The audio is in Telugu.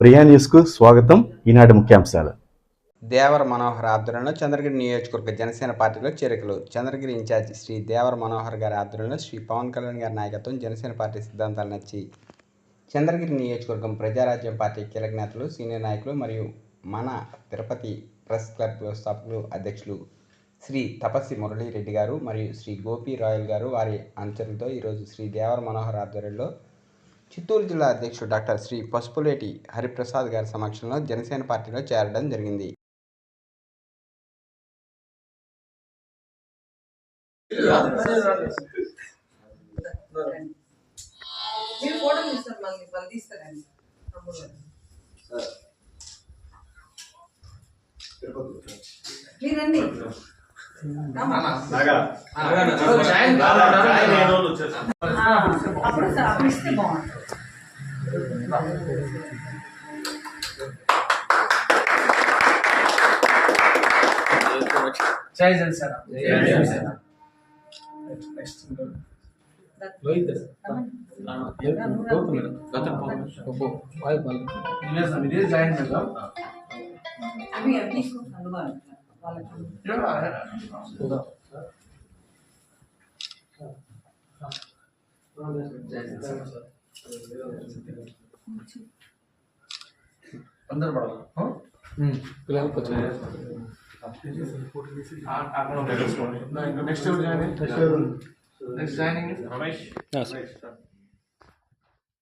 ప్రియా న్యూస్కు స్వాగతం. ఈనాటి ముఖ్యాంశాలు. దేవర మనోహర్ ఆధ్వర్యంలో చంద్రగిరి నియోజకవర్గ జనసేన పార్టీలో చేరికలు. చంద్రగిరి ఇన్ఛార్జి శ్రీ దేవర మనోహర్ గారి ఆధ్వర్యంలో శ్రీ పవన్ కళ్యాణ్ గారి నాయకత్వం జనసేన పార్టీ సిద్ధాంతాలు నచ్చి చంద్రగిరి నియోజకవర్గం ప్రజారాజ్యం పార్టీ కీలక నేతలు, సీనియర్ నాయకులు మరియు మన తిరుపతి ప్రెస్ క్లబ్ వ్యవస్థాపకులు అధ్యక్షులు శ్రీ తపస్సి మురళీరెడ్డి గారు మరియు శ్రీ గోపి రాయల్ గారు వారి అనుచరులతో ఈరోజు శ్రీ దేవర మనోహర్ ఆధ్వర్యంలో చిత్తూరు జిల్లా అధ్యక్షుడు డాక్టర్ శ్రీ పసుపులేటి హరిప్రసాద్ గారి సమక్షంలో జనసేన పార్టీలో చేరడం జరిగింది. జై జనసేన. అందరు పడాలి పిల్లలకు నెక్స్ట్ జాయినింగ్ రమేష్.